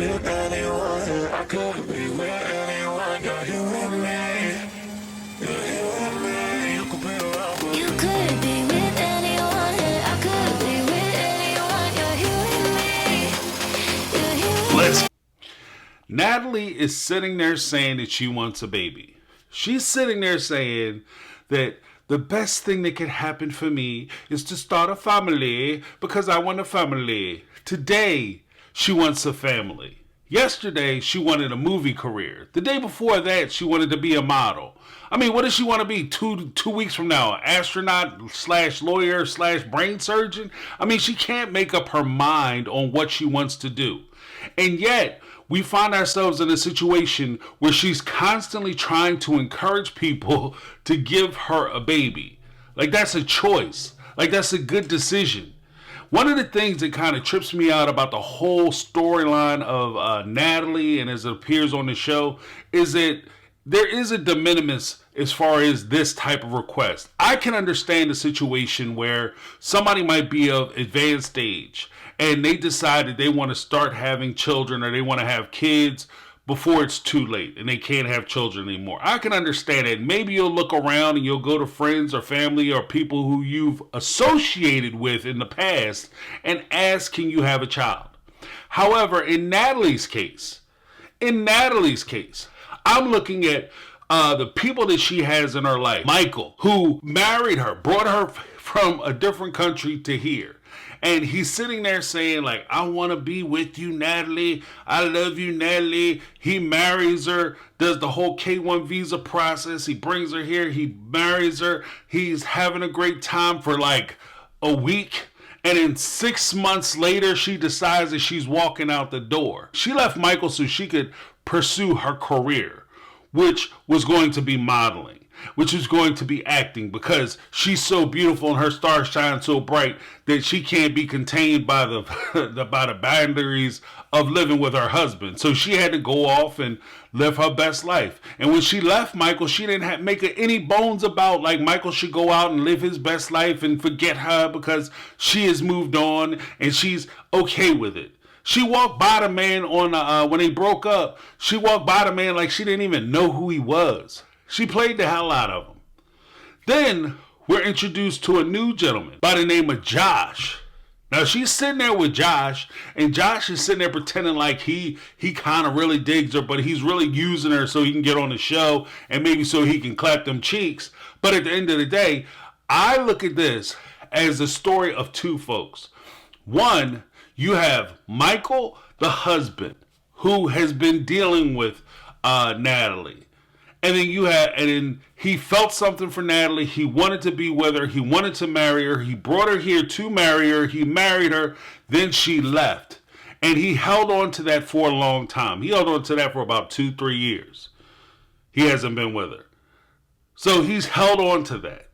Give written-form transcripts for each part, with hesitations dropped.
with anyone. I could be with anyone. You're here with me. You're here with me. You could be around with me. You could be with anyone. I could be with anyone. You're here with me. You're here with me. Natalie is sitting there saying that she wants a baby. She's sitting there saying that the best thing that can happen for me is to start a family because I want a family. Today, she wants a family. Yesterday, she wanted a movie career. The day before that, she wanted to be a model. I mean, what does she want to be 2 weeks from now? Astronaut / lawyer / brain surgeon? I mean, she can't make up her mind on what she wants to do. And yet, we find ourselves in a situation where she's constantly trying to encourage people to give her a baby. Like, that's a choice. Like, that's a good decision. One of the things that kind of trips me out about the whole storyline of Natalie and as it appears on the show is that there is a de minimis as far as this type of request. I can understand a situation where somebody might be of advanced age and they decide that they want to start having children or they want to have kids before it's too late and they can't have children anymore. I can understand it. Maybe you'll look around and you'll go to friends or family or people who you've associated with in the past and ask, can you have a child? However, in Natalie's case, I'm looking at the people that she has in her life. Michael, who married her, brought her from a different country to here. And he's sitting there saying, like, I want to be with you, Natalie. I love you, Natalie. He marries her, does the whole K-1 visa process. He brings her here. He marries her. He's having a great time for like a week. And then 6 months later, she decides that she's walking out the door. She left Michael so she could pursue her career, which was going to be modeling, which is going to be acting, because she's so beautiful and her stars shine so bright that she can't be contained by the by the boundaries of living with her husband. So she had to go off and live her best life. And when she left Michael, she didn't make any bones about like Michael should go out and live his best life and forget her because she has moved on and she's okay with it. She walked by the man on when they broke up. She walked by the man like she didn't even know who he was. She played the hell out of him. Then we're introduced to a new gentleman by the name of Josh. Now she's sitting there with Josh, and Josh is sitting there pretending like he kind of really digs her, but he's really using her so he can get on the show and maybe so he can clap them cheeks. But at the end of the day, I look at this as a story of two folks. One, you have Michael, the husband, who has been dealing with Natalie. And then he felt something for Natalie. He wanted to be with her. He wanted to marry her. He brought her here to marry her. He married her. Then she left. And he held on to that for a long time. He held on to that for about 2-3 years. He hasn't been with her. So he's held on to that.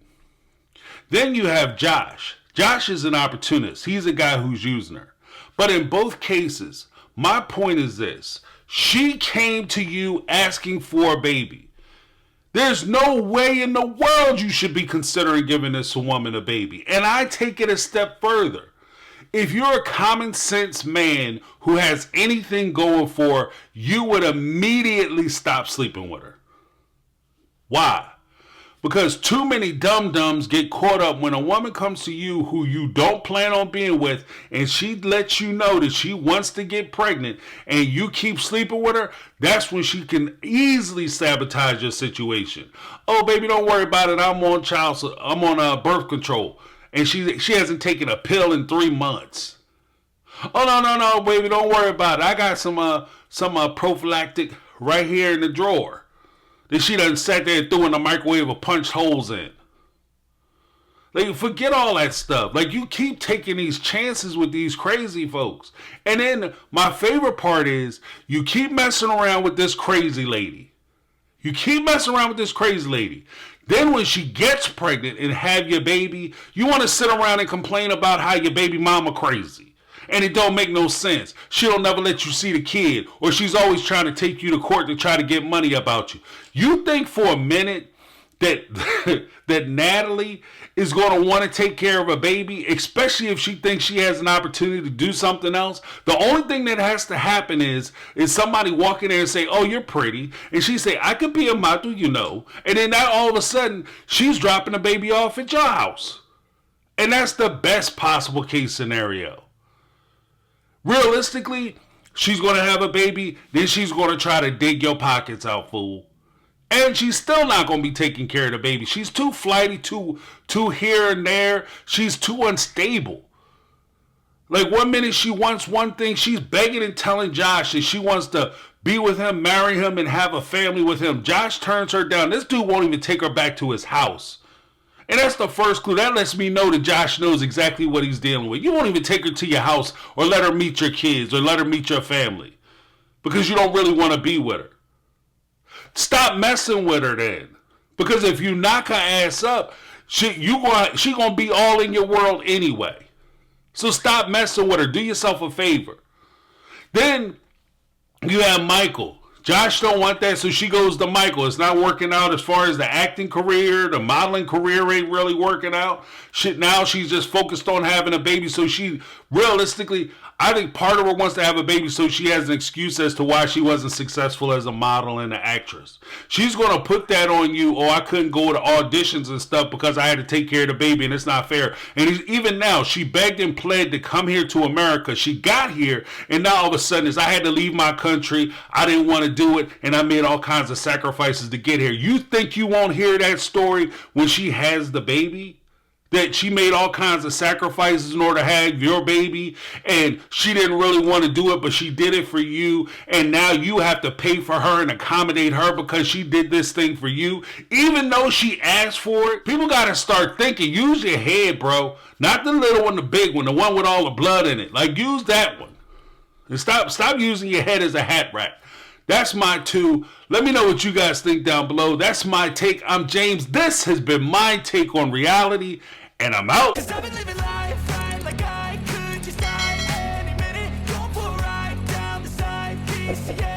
Then you have Josh. Josh is an opportunist. He's a guy who's using her. But in both cases, my point is this. She came to you asking for a baby. There's no way in the world you should be considering giving this woman a baby. And I take it a step further. If you're a common sense man who has anything going for her, you would immediately stop sleeping with her. Why? Because too many dum-dums get caught up when a woman comes to you who you don't plan on being with and she lets you know that she wants to get pregnant and you keep sleeping with her. That's when she can easily sabotage your situation. Oh, baby, don't worry about it. I'm on birth control. And she hasn't taken a pill in 3 months. Oh, no, baby, don't worry about it. I got some prophylactic right here in the drawer that she done sat there and threw in the microwave or punched holes in. Like, forget all that stuff. Like, you keep taking these chances with these crazy folks. And then my favorite part is you keep messing around with this crazy lady. Then when she gets pregnant and have your baby, you want to sit around and complain about how your baby mama crazy. And it don't make no sense. She'll never let you see the kid. Or she's always trying to take you to court to try to get money about you. You think for a minute that that Natalie is going to want to take care of a baby, especially if she thinks she has an opportunity to do something else. The only thing that has to happen is somebody walk in there and say, "Oh, you're pretty," and she say, "I could be a model, you know," and then now all of a sudden she's dropping a baby off at your house, and that's the best possible case scenario. Realistically, she's going to have a baby, then she's going to try to dig your pockets out, fool. And she's still not going to be taking care of the baby. She's too flighty, too here and there. She's too unstable. Like, one minute she wants one thing, she's begging and telling Josh that she wants to be with him, marry him, and have a family with him. Josh turns her down. This dude won't even take her back to his house. And that's the first clue. That lets me know that Josh knows exactly what he's dealing with. You won't even take her to your house or let her meet your kids or let her meet your family because you don't really want to be with her. Stop messing with her then. Because if you knock her ass up, she gonna be all in your world anyway. So stop messing with her. Do yourself a favor. Then you have Michael. Josh don't want that, so she goes to Michael. It's not working out as far as the acting career. The modeling career ain't really working out. Now she's just focused on having a baby. So she, realistically, I think part of her wants to have a baby so she has an excuse as to why she wasn't successful as a model and an actress. She's going to put that on you, "Oh, I couldn't go to auditions and stuff because I had to take care of the baby and it's not fair." And even now, she begged and pled to come here to America. She got here, and now all of a sudden I had to leave my country. I didn't want to do it, and I made all kinds of sacrifices to get here. You think you won't hear that story when she has the baby? That she made all kinds of sacrifices in order to have your baby, and she didn't really want to do it, but she did it for you, and now you have to pay for her and accommodate her because she did this thing for you, even though she asked for it. People got to start thinking. Use your head, bro. Not the little one, the big one, the one with all the blood in it. Like, use that one. And stop using your head as a hat rack. That's my 2. Let me know what you guys think down below. That's my take. I'm James. This has been My Take on Reality, and I'm out. 'Cause I've been living life right like I could just die any minute. Going for a ride down the side. Peace, yeah.